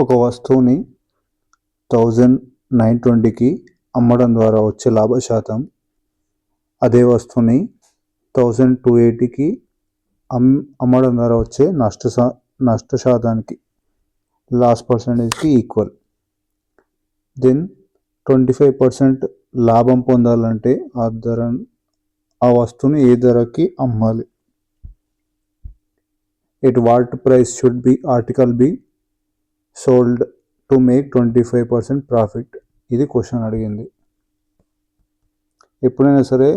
ఒక వస్తువుని 1920కి అమ్మడం ద్వారా వచ్చే లాభ శాతం అదే వస్తువుని 1280కి అమ్మడం ద్వారా వచ్చే నష్ట శాతానికి లాస్ పర్సంటేజ్కి ఈక్వల్. దెన్ 25% లాభం పొందాలంటే ఆ వస్తువుని ఏ ధరకి అమ్మాలి? At what price should be article be sold to make 25% profit? ఇది క్వశ్చన్ అడిగింది. ఎప్పుడైనా సరే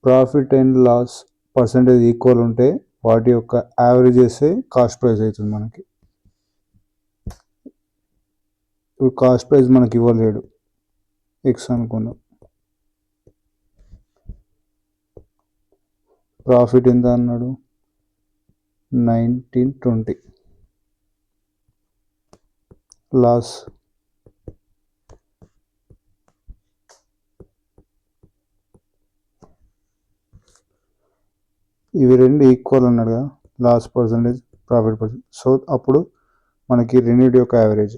profit and loss percentage equal ఉంటే వాటి యొక్క యావరేజ్ చేస్తే కాస్ట్ ప్రైస్ అవుతుంది మనకి. ఇప్పుడు కాస్ట్ ప్రైస్ మనకి ఇవ్వలేడు, ఎక్స్ అనుకున్నాం. ప్రాఫిట్ ఎంత అన్నాడు? 1920. లాస్ ఇవి రెండు ఈక్వల్ అన్నాడు కదా, loss percentage profit percent. So అప్పుడు మనకి రెండింటి యొక్క యావరేజ్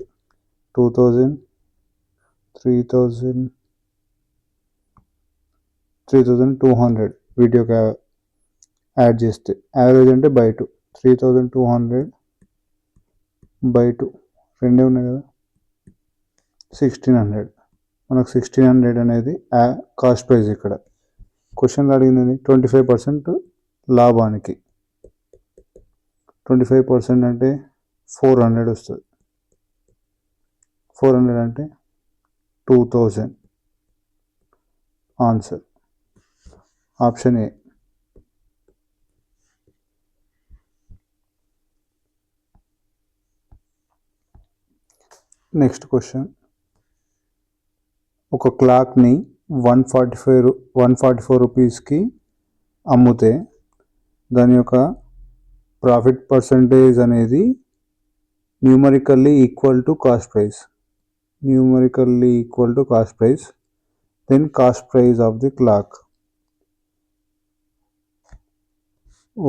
2000, 3000, 3200 వీటి యొక్క యాడ్ చేస్తే యావరేజ్ అంటే బై 2, 3200 బై 2 రెండే ఉన్నాయి కదా, 1600. మనకు 1600 అనేది కాస్ట్ ప్రైస్. ఇక్కడ క్వశ్చన్లో అడిగింది 25% లాభానికి. 25% అంటే 400 వస్తుంది. 400 అంటే 2000. Answer option A. Next question. ఒక క్లాక్ని 144 రూపీస్కి అమ్మితే దాని యొక్క ప్రాఫిట్ పర్సంటేజ్ అనేది numerically equal to cost price. Then cost price of the clock.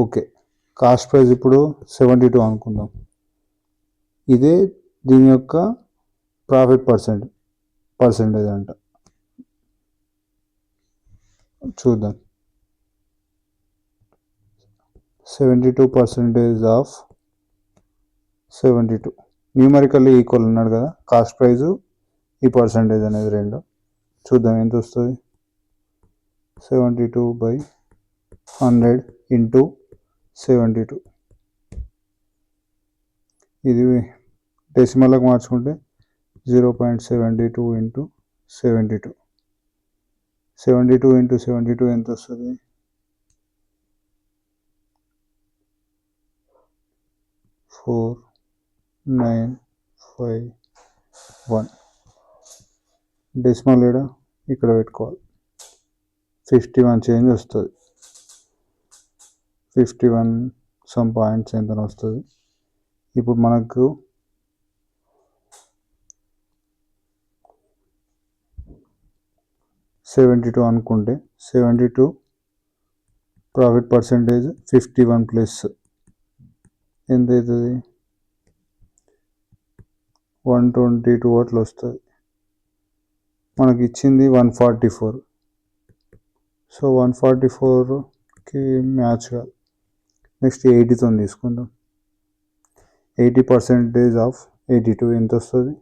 Okay, cost price ఇప్పుడు 72 అనుకుందాం. ఇదే దీని యొక్క ప్రాఫిట్ పర్సంటేజ్ అంట. చూద్దాం. 72% ఆఫ్ 72 న్యూమరికల్లీ ఈక్వల్ అన్నాడు కదా, కాస్ట్ ప్రైజు ఈ పర్సంటేజ్ అనేది రెండు. చూద్దాం ఎంత వస్తుంది. 72/100 ఇంటూ 72. ఇది డెసిమల్కి మార్చుకుంటే 0.72 ఇంటూ 72. 72 ఇంటూ 72 ఎంత వస్తుంది? 4951. డెసిమల్ ఇక్కడ పెట్టుకోవాలి. 51 చేంజ్ వస్తుంది. 51 సమ్ పాయింట్స్ ఎంత వస్తుంది. ఇప్పుడు మనకు 72 అనుకుంటే 72 ప్రాఫిట్ పర్సంటేజ్ 51 ప్లస్ ఎంత అవుతుంది? 122 అట్లా వస్తుంది. మనకి ఇచ్చింది 144. సో 144కి మ్యాచ్ కాదు. నెక్స్ట్ 80తో తీసుకుందాం. 80% ఆఫ్ 82 ఎంత వస్తుంది?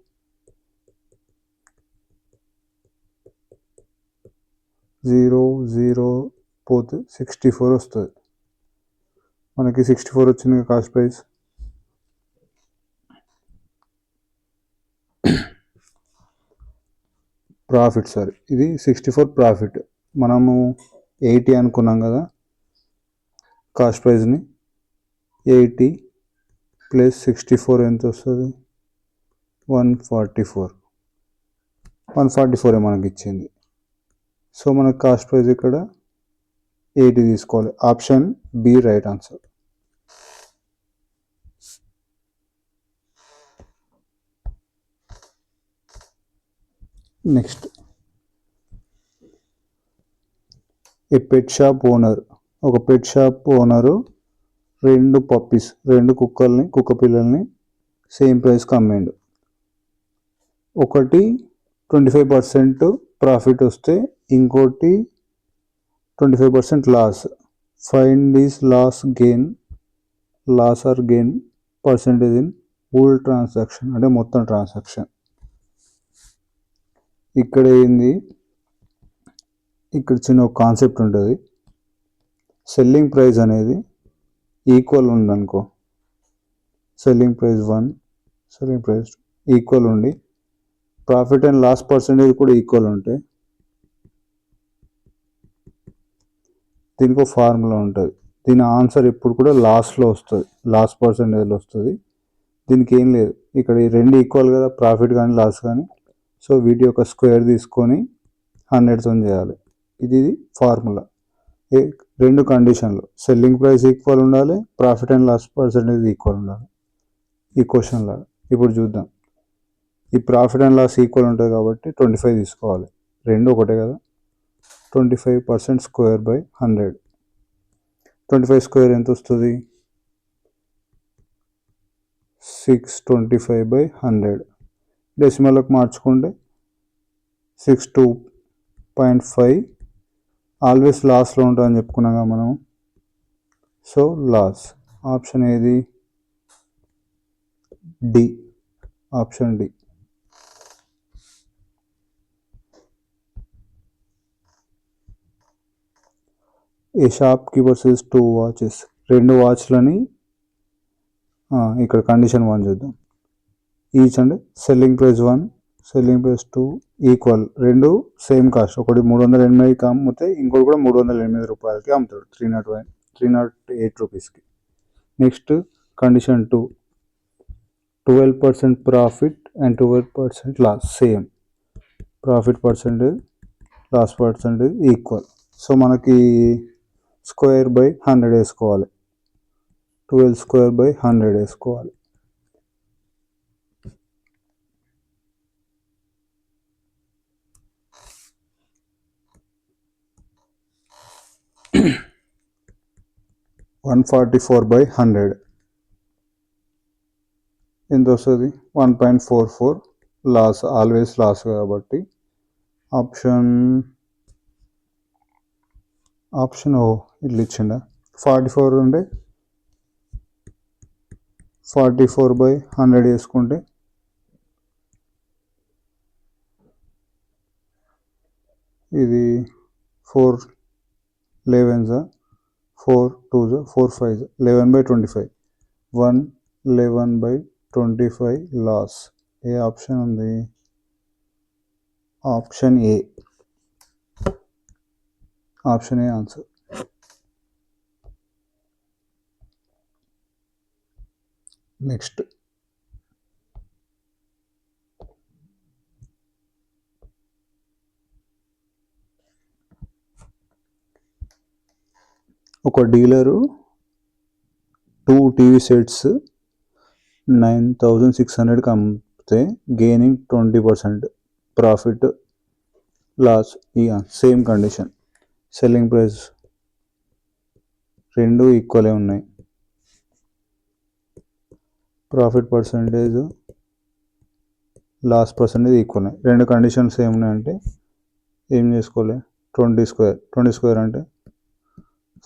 0 పోతే 64 వస్తుంది. మనకి 64 వచ్చింది కాస్ట్ ప్రైస్. ప్రాఫిట్ సారీ, ఇది 64 ప్రాఫిట్. మనము 80 అనుకున్నాం కదా కాస్ట్ ప్రైస్ని. 80 ప్లస్ 64 ఎంత వస్తుంది? 144 మనకి ఇచ్చింది. సో మనకు కాస్ట్ ప్రైస్ ఇక్కడ 80 తీసుకోవాలి. Option B right answer. Next, ఒక పెట్ షాప్ ఓనరు 2 కుక్క పిల్లల్ని సేమ్ ప్రైస్కి అమ్మిండు. ఒకటి 25% ప్రాఫిట్ వస్తే ఇంకోటి 25% loss. Find this loss or gain percentage in whole transaction, అంటే మొత్తం ట్రాన్సాక్షన్. ఇక్కడ ఏంది, ఇక్కడ చిన్న ఒక కాన్సెప్ట్ ఉంటుంది. సెల్లింగ్ ప్రైస్ అనేది ఈక్వల్ ఉందనుకో, selling price 1, selling price equal ఉండి ప్రాఫిట్ అండ్ లాస్ పర్సెంటేజ్ కూడా ఈక్వల్ ఉంటే దీనికి ఒక ఫార్ములా ఉంటుంది. దీని ఆన్సర్ ఎప్పుడు కూడా లాస్ట్లో వస్తుంది, లాస్ పర్సెంటేజ్లో వస్తుంది. దీనికి ఏం లేదు, ఇక్కడ ఈ రెండు ఈక్వల్ కదా, ప్రాఫిట్ కానీ లాస్ కానీ. సో వీటి యొక్క స్క్వేర్ తీసుకొని 100తో చేయాలి. ఇది ఫార్ములా. రెండు కండిషన్లు, సెల్లింగ్ ప్రైస్ ఈక్వల్ ఉండాలి, profit and loss percentage equal ఉండాలి ఈ క్వశ్చన్లో. ఇప్పుడు చూద్దాం. ఈ ప్రాఫిట్ అండ్ లాస్ ఈక్వల్ ఉంటుంది కాబట్టి 25 తీసుకోవాలి, రెండు ఒకటే కదా. 25% స్క్వేర్ బై 100. 25 స్క్వేర్ ఎంత వస్తుంది, 625/100. డెసిమల్లోకి మార్చుకుంటే 62.5. ఆల్వేస్ లాస్లో ఉంటుందని చెప్పుకున్నాం కదా మనం. So loss. ఆప్షన్ ఏది, D, option D. A shopkeeper sells 2 watches. రెండు వాచ్లని, ఇక్కడ కండిషన్ 1 చూద్దాం. ఈచ్ అంటే selling price 1, selling price 2 equal, రెండు సేమ్ కాస్ట్. ఒకటి 380కి అమ్మితే ఇంకోటి కూడా 380 రూపాయలకి అమ్ముతాడు, 308 రూపీస్కి. Next condition 2, 12% profit and 12% loss. Same profit percentage, loss percentage equal. So మనకి స్క్వేర్ బై 100 వేసుకోవాలి, 12 స్క్వేర్ బై 100 వేసుకోవాలి. $144/100 ఎంత వస్తుంది, 1.44. లాస్, ఆల్వేస్ లాస్ కాబట్టి ఆప్షన్ ఇట్లా ఇచ్చిండ. 44 ఉంటే 44/100 వేసుకుంటే ఇది 4 11s, 4 2s, 4 5s, 11/25. 111/25 లాస్. ఏ ఆప్షన్ ఉంది, option A. Option A answer. Next, ఒక డీలరు 2 టీవీ సెట్స్ 9,600కి అమ్మితే gaining 20%, profit loss. Same condition, selling price రెండు ఈక్వలే ఉన్నాయి, profit percentage, loss percentage equal ఉన్నాయి. రెండు కండిషన్స్ ఏమున్నాయంటే ఏం చేసుకోవాలి, 20 స్క్వేర్ అంటే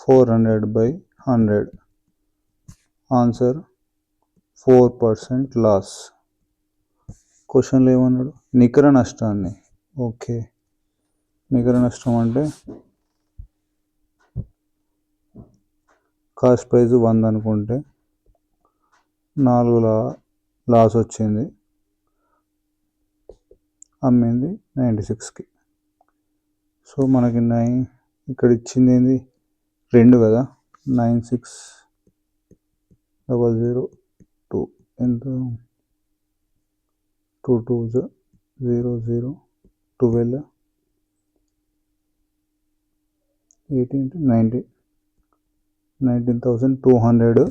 400/100. Answer 4% loss. క్వశ్చన్లో ఏమన్నాడు, నికర నష్టాన్ని. ఓకే, నికర నష్టం అంటే కాస్ట్ ప్రైస్ 100 అనుకుంటే 4 లాస్ వచ్చింది, అమ్మింది 96కి. సో మనకి ఇక్కడ ఇచ్చింది ఏంది, 2 కదా, 96,002 ఎంత, 2 2s 0 0 12 18 19,200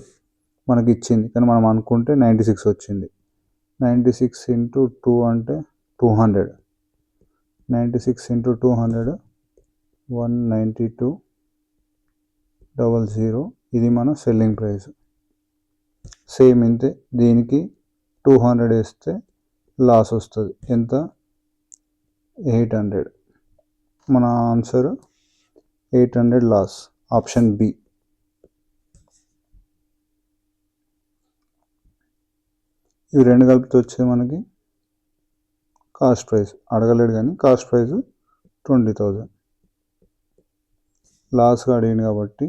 మనకి ఇచ్చింది, కానీ మనం అనుకుంటే 96 వచ్చింది. 96 × 2 అంటే 200, 96 × 200 192,000. ఇది మన సెల్లింగ్ ప్రైస్. సేమ్ ఇంతే, దీనికి 200 వేస్తే లాస్ వస్తుంది. ఎంత? 800. మన ఆన్సర్ 800 లాస్. Option B. ఇవి రెండు కలిపితే వచ్చేది మనకి కాస్ట్ ప్రైస్. అడగలేడు కానీ కాస్ట్ ప్రైస్ 20,000. లాస్గా అడిగింది కాబట్టి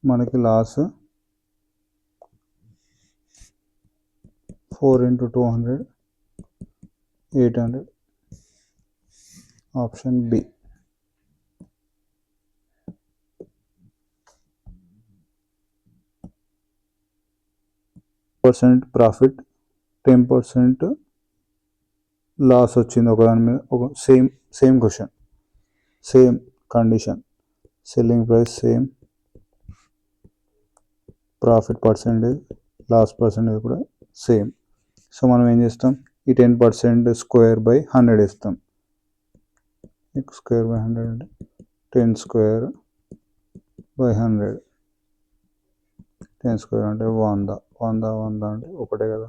మనకి loss 4 × 200 800. Option B. % Profit, 10% loss వచ్చింది ఒకదాని మీద. ఒక same question, same condition. Selling price same, profit percentage, loss percentage కూడా సేమ్. సో మనం ఏం చేస్తాం, ఈ 10% స్క్వేర్ బై 100 ఇస్తాం. స్క్వేర్ బై 100 అంటే 10 స్క్వేర్ బై 100. 10 స్క్వేర్ అంటే 100. 100 అంటే ఒకటే కదా.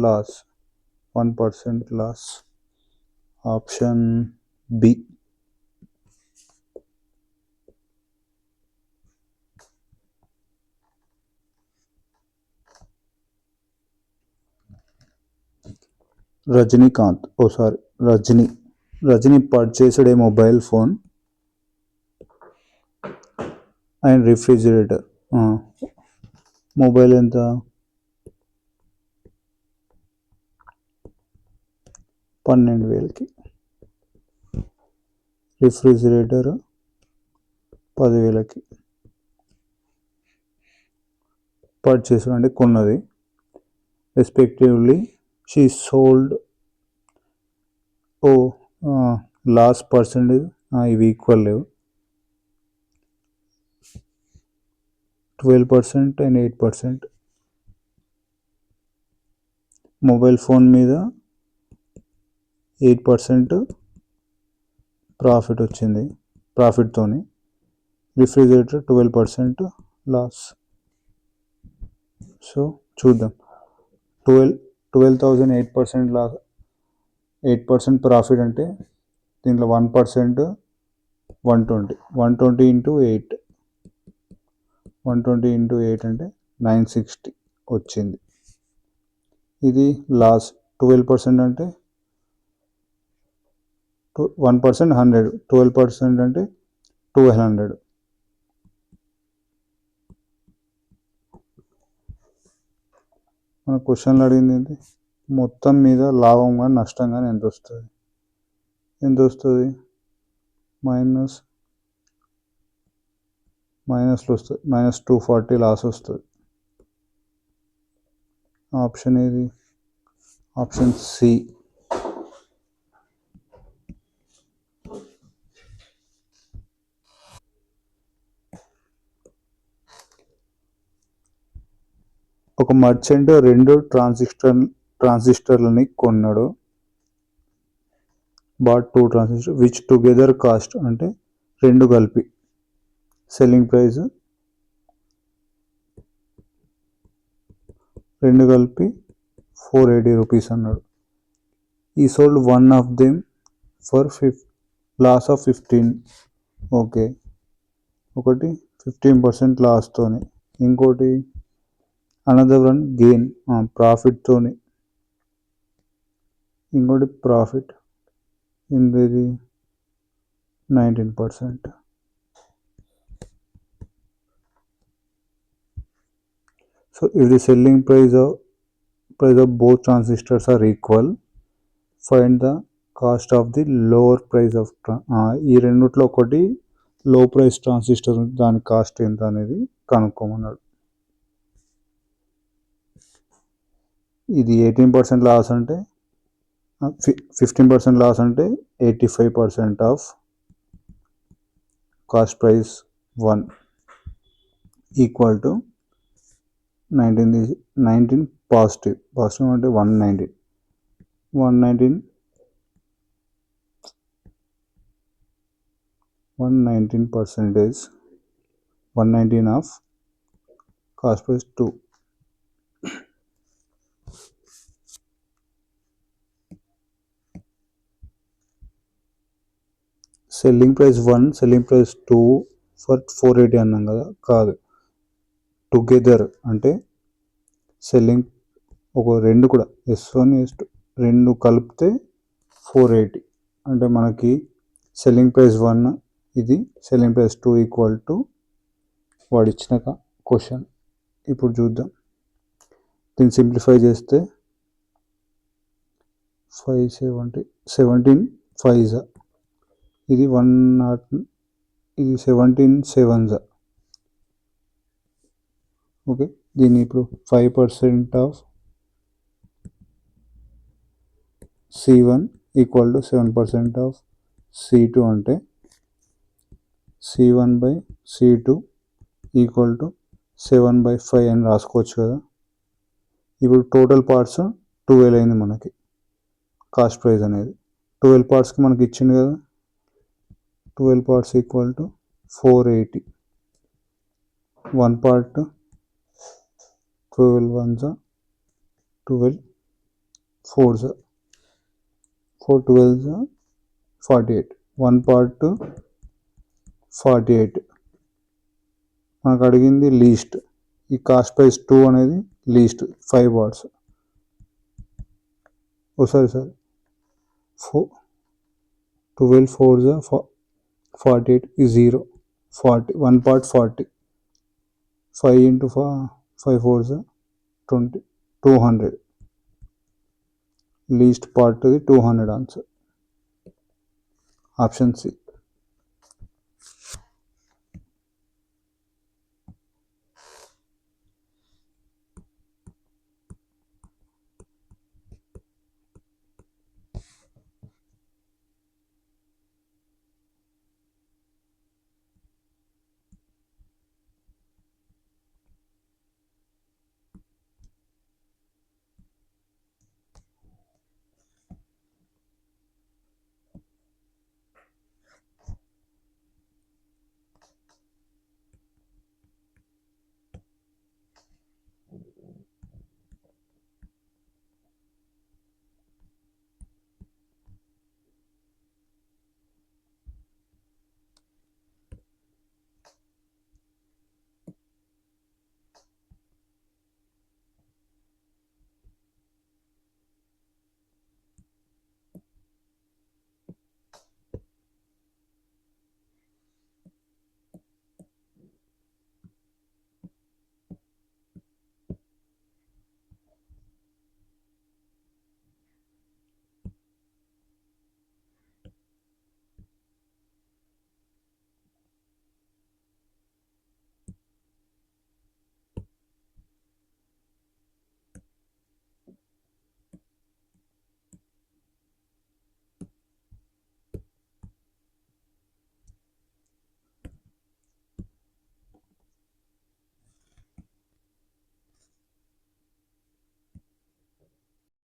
Loss 1% loss. Option B. Rajinikanth Rajini purchased a mobile phone and refrigerator. Mobile ఎంత? 12,000కి. రిఫ్రిజిరేటర్ 10,000కి. పర్చేస్ అంటే కొన్నది. Respectively she sold. Loss percentage ఇవి ఈక్వల్ లేవు. 12% అండ్ 8%. మొబైల్ ఫోన్ మీద 8% ప్రాఫిట్ వచ్చింది. ప్రాఫిట్తోని రిఫ్రిజిరేటర్ 12% లాస్. సో చూద్దాం. 12,000 8% లాస్, 8% ప్రాఫిట్ అంటే దీంట్లో 1% 120. 120 × 8. 120 × 8 అంటే 960 వచ్చింది. ఇది లాస్. 12% అంటే 1% 100. 12% అంటే 1200. మన క్వశ్చన్లు అడిగింది ఏంటి? మొత్తం మీద లాభం కానీ నష్టం కానీ ఎంత వస్తుంది? మైనస్లో వస్తుంది. -240 లాస్ వస్తుంది. ఆప్షన్ ఏది? Option C. ఒక మర్చెంట్ 2 ట్రాన్సిస్టర్లని కొన్నాడు. Bought 2 transistor which together cost అంటే రెండు కలిపి సెల్లింగ్ ప్రైస్ రెండు కలిపి 480 రూపీస్ అన్నాడు. He sold one of them for loss of 15. Okay, ఒకటి 15% లాస్తోని, ఇంకోటి అనదర్ వన్ గెయిన్ ప్రాఫిట్తోని, ఇంకోటి ప్రాఫిట్ ఇంది 19%. So if the selling price of both transistors are equal, find the cost of the lower price of ఈ రెండిట్లో ఒకటి లో price transistor, దాని cost ఎంత అనేది కనుక్కోమన్నాడు. ఇది 18% లాస్ అంటే 15% లాస్ అంటే 85% of cost price 1 equal to 19 positive అంటే 119. 119% 119 of cost price 2. Selling price 1, selling price 2 for 480 అన్నాం కదా, కాదు. టుగెదర్ అంటే సెల్లింగ్ ఒక రెండు కూడా S1 S2 రెండు కలిపితే 480. అంటే మనకి సెల్లింగ్ ప్రైస్ 1 ఇది, సెల్లింగ్ ప్రైస్ 2 ఈక్వల్ టు వాడు ఇచ్చిన క్వశ్చన్. ఇప్పుడు చూద్దాం. దీన్ని సింప్లిఫై చేస్తే 570, 17 5 ఇది 1, ఇది 17 7. ఓకే, దీన్ని ఇప్పుడు 5% of C1 equal to 7% of C2 అంటే C1/C2 ఈక్వల్ టు 7/5 అని రాసుకోవచ్చు కదా. ఇప్పుడు టోటల్ పార్ట్స్ 12 అయింది మనకి కాస్ట్ ప్రైస్ అనేది. 12 పార్ట్స్కి మనకి ఇచ్చింది కదా, 12 parts equal to 480. 1 part 12 1 12 4 4 12 48. 1 part 48. మనకు అడిగింది లీస్ట్. ఈ కాస్ట్ ప్రైస్ 2 అనేది least 5 parts. Sorry 12 4 48 is 0. 40 1 part 40. 5 into 5 4 20. 200. Least part to the 200 answer. Option C.